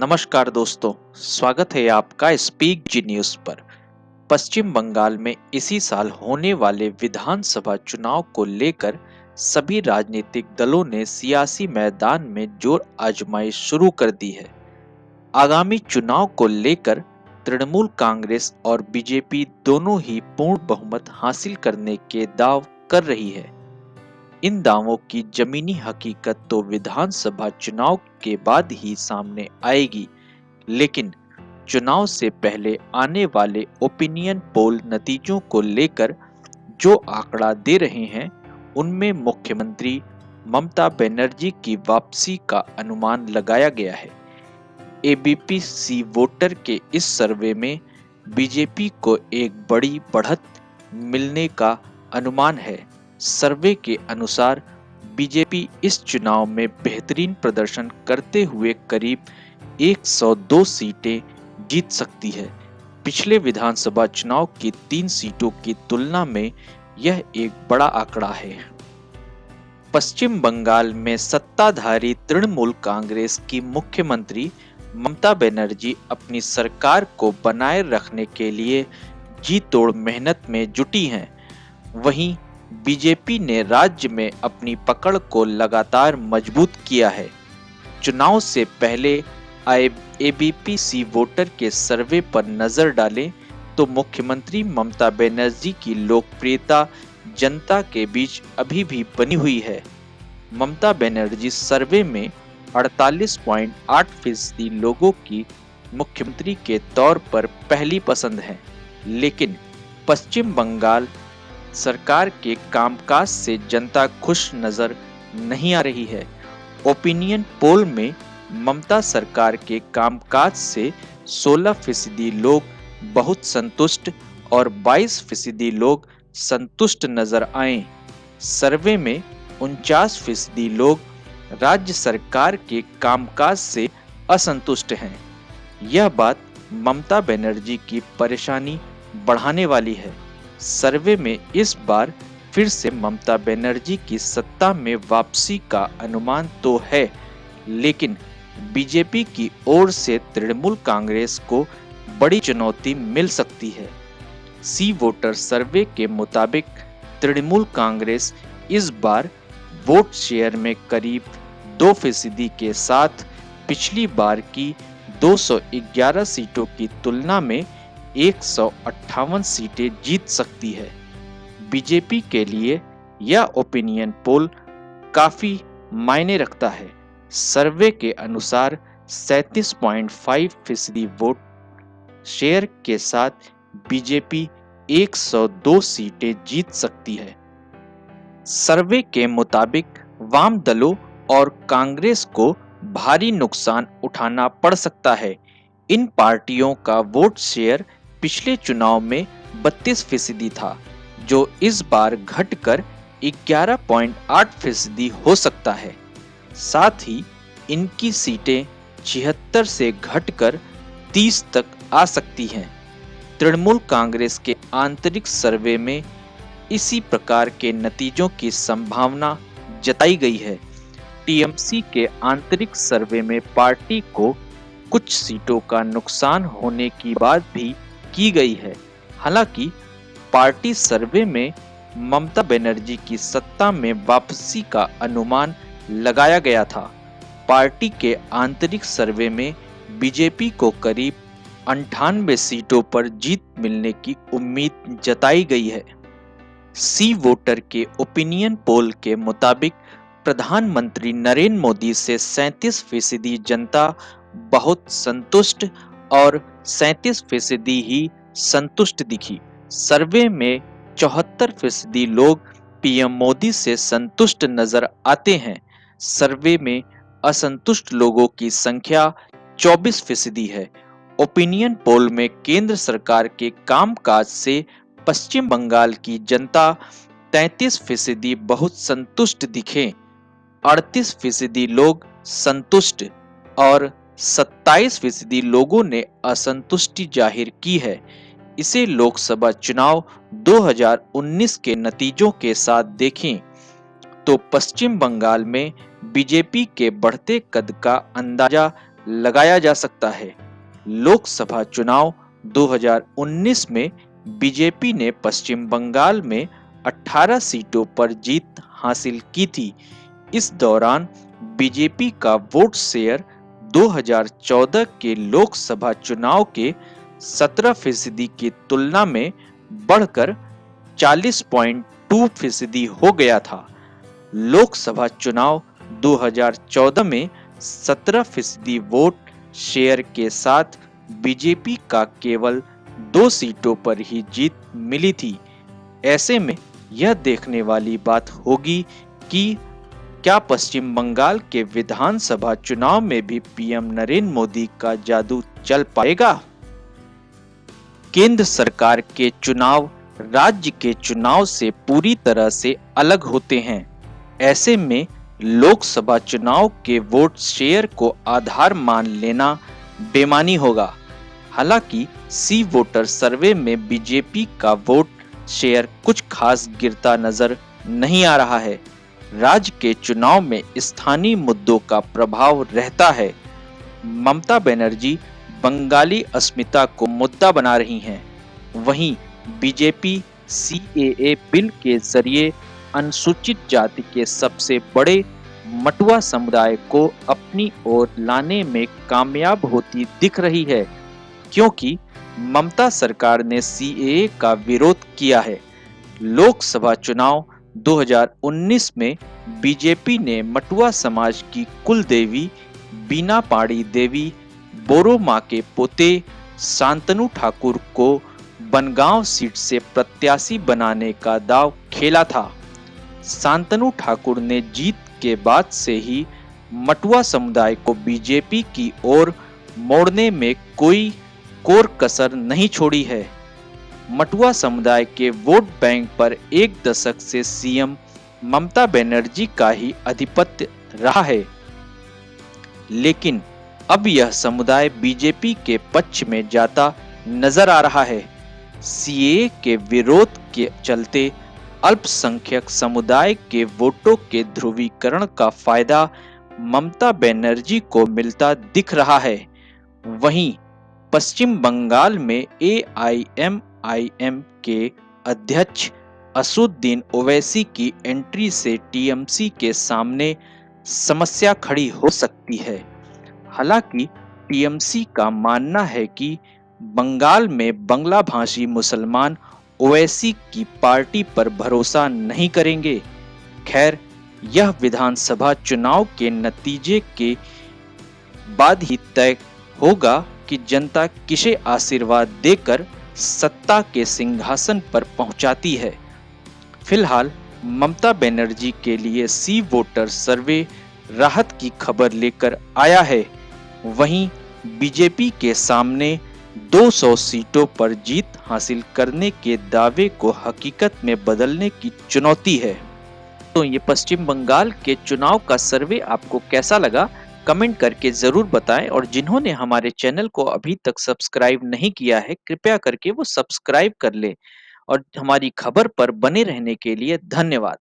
नमस्कार दोस्तों, स्वागत है आपका स्पीक जी न्यूज पर। पश्चिम बंगाल में इसी साल होने वाले विधानसभा चुनाव को लेकर सभी राजनीतिक दलों ने सियासी मैदान में जोर आजमाइश शुरू कर दी है। आगामी चुनाव को लेकर तृणमूल कांग्रेस और बीजेपी दोनों ही पूर्ण बहुमत हासिल करने के दाव कर रही है। इन दावों की जमीनी हकीकत तो विधानसभा चुनाव के बाद ही सामने आएगी, लेकिन चुनाव से पहले आने वाले ओपिनियन पोल नतीजों को लेकर जो आंकड़ा दे रहे हैं, उनमें मुख्यमंत्री ममता बनर्जी की वापसी का अनुमान लगाया गया है। एबीपी सी वोटर के इस सर्वे में बीजेपी को एक बड़ी बढ़त मिलने का अनुमान है। सर्वे के अनुसार बीजेपी इस चुनाव में बेहतरीन प्रदर्शन करते हुए करीब 102 सीटें जीत सकती है। पिछले विधानसभा चुनाव की 3 सीटों की तुलना में यह एक बड़ा आंकड़ा है। पश्चिम बंगाल में सत्ताधारी तृणमूल कांग्रेस की मुख्यमंत्री ममता बनर्जी अपनी सरकार को बनाए रखने के लिए जी तोड़ मेहनत में जुटी हैं। वहीं बीजेपी ने राज्य में अपनी पकड़ को लगातार मजबूत किया है। चुनाव से पहले आए एबीपी सी वोटर के सर्वे पर नजर डालें तो मुख्यमंत्री ममता बनर्जी की लोकप्रियता जनता के बीच अभी भी बनी हुई है। ममता बनर्जी सर्वे में 48.8% लोगों की मुख्यमंत्री के तौर पर पहली पसंद है, लेकिन पश्चिम बंगाल सरकार के कामकाज से जनता खुश नजर नहीं आ रही है। ओपिनियन पोल में ममता सरकार के कामकाज से 16% लोग बहुत संतुष्ट और 22% लोग संतुष्ट नजर आए। सर्वे में 49% लोग राज्य सरकार के कामकाज से असंतुष्ट हैं। यह बात ममता बनर्जी की परेशानी बढ़ाने वाली है। सर्वे में इस बार फिर से ममता बनर्जी की सत्ता में वापसी का अनुमान तो है, लेकिन बीजेपी की ओर से तृणमूल कांग्रेस को बड़ी चुनौती मिल सकती है। सी वोटर सर्वे के मुताबिक तृणमूल कांग्रेस इस बार वोट शेयर में करीब 2% के साथ पिछली बार की 211 सीटों की तुलना में 158 सीटें जीत सकती है। बीजेपी के लिए यह ओपिनियन पोल काफी मायने रखता है। सर्वे के अनुसार 37.5% वोट शेयर के साथ बीजेपी 102 सीटें जीत सकती है। सर्वे के मुताबिक वाम दलों और कांग्रेस को भारी नुकसान उठाना पड़ सकता है। इन पार्टियों का वोट शेयर पिछले चुनाव में 32% था, जो इस बार घटकर 11.8% हो सकता है। साथ ही इनकी सीटें 76 से घटकर 30 तक आ सकती हैं। तृणमूल कांग्रेस के आंतरिक सर्वे में इसी प्रकार के नतीजों की संभावना जताई गई है। टीएमसी के आंतरिक सर्वे में पार्टी को कुछ सीटों का नुकसान होने की बात भी की गई है। हालांकि पार्टी सर्वे में ममता बनर्जी की सत्ता में वापसी का अनुमान लगाया गया था। पार्टी के आंतरिक सर्वे में बीजेपी को करीब 98 सीटों पर जीत मिलने की उम्मीद जताई गई है। सी वोटर के ओपिनियन पोल के मुताबिक प्रधानमंत्री नरेंद्र मोदी से 37% जनता बहुत संतुष्ट और 37% ही संतुष्ट दिखी। सर्वे में 74% लोग पीएम मोदी से संतुष्ट नजर आते हैं। सर्वे में असंतुष्ट लोगों की संख्या 24% है। ओपिनियन पोल में केंद्र सरकार के कामकाज से पश्चिम बंगाल की जनता 33% बहुत संतुष्ट दिखे, 38% लोग संतुष्ट और 27% लोगों ने असंतुष्टि जाहिर की है। इसे लोकसभा चुनाव 2019 के नतीजों के साथ देखें तो पश्चिम बंगाल में बीजेपी के बढ़ते कद का अंदाजा लगाया जा सकता है। लोकसभा चुनाव 2019 में बीजेपी ने पश्चिम बंगाल में 18 सीटों पर जीत हासिल की थी। इस दौरान बीजेपी का वोट शेयर 2014 के लोकसभा चुनाव के 17% की तुलना में बढ़कर 40.2% हो गया था। लोकसभा चुनाव 2014 में 17% वोट शेयर के साथ बीजेपी का केवल 2 सीटों पर ही जीत मिली थी। ऐसे में यह देखने वाली बात होगी कि क्या पश्चिम बंगाल के विधानसभा चुनाव में भी पीएम नरेंद्र मोदी का जादू चल पाएगा। केंद्र सरकार के चुनाव राज्य के चुनाव से पूरी तरह से अलग होते हैं। ऐसे में लोकसभा चुनाव के वोट शेयर को आधार मान लेना बेमानी होगा। हालांकि सी वोटर सर्वे में बीजेपी का वोट शेयर कुछ खास गिरता नजर नहीं आ रहा है। राज्य के चुनाव में स्थानीय मुद्दों का प्रभाव रहता है। ममता बनर्जी बंगाली अस्मिता को मुद्दा बना रही हैं। वहीं बीजेपी सीएए बिल के जरिए अनुसूचित जाति के सबसे बड़े मटुआ समुदाय को अपनी ओर लाने में कामयाब होती दिख रही है, क्योंकि ममता सरकार ने सीएए का विरोध किया है। लोकसभा चुनाव 2019 में बीजेपी ने मटुआ समाज की कुल देवी बीना पाड़ी देवी बोरो माँ के पोते शांतनु ठाकुर को बनगांव सीट से प्रत्याशी बनाने का दांव खेला था। शांतनु ठाकुर ने जीत के बाद से ही मटुआ समुदाय को बीजेपी की ओर मोड़ने में कोई कोर कसर नहीं छोड़ी है। मटुआ समुदाय के वोट बैंक पर एक दशक से सीएम ममता बनर्जी का ही आधिपत्य रहा है, लेकिन अब यह समुदाय बीजेपी के पक्ष में जाता नजर आ रहा है। सीएए के विरोध के चलते अल्पसंख्यक समुदाय के वोटों के ध्रुवीकरण का फायदा ममता बनर्जी को मिलता दिख रहा है। वहीं पश्चिम बंगाल में एआईएमआईएम के अध्यक्ष असदुद्दीन ओवैसी की एंट्री से टीएमसी के सामने समस्या खड़ी हो सकती है। हालांकि टीएमसी का मानना है कि बंगाल में बांग्ला भाषी मुसलमान ओवैसी की पार्टी पर भरोसा नहीं करेंगे। खैर, यह विधानसभा चुनाव के नतीजे के बाद ही तय होगा कि जनता किसे आशीर्वाद देकर सत्ता के सिंहासन पर पहुंचाती है। फिलहाल ममता बनर्जी के लिए सी वोटर सर्वे राहत की खबर लेकर आया है। वहीं बीजेपी के सामने 200 सीटों पर जीत हासिल करने के दावे को हकीकत में बदलने की चुनौती है। तो ये पश्चिम बंगाल के चुनाव का सर्वे आपको कैसा लगा, कमेंट करके जरूर बताएं। और जिन्होंने हमारे चैनल को अभी तक सब्सक्राइब नहीं किया है, कृपया करके वो सब्सक्राइब कर लें। और हमारी खबर पर बने रहने के लिए धन्यवाद।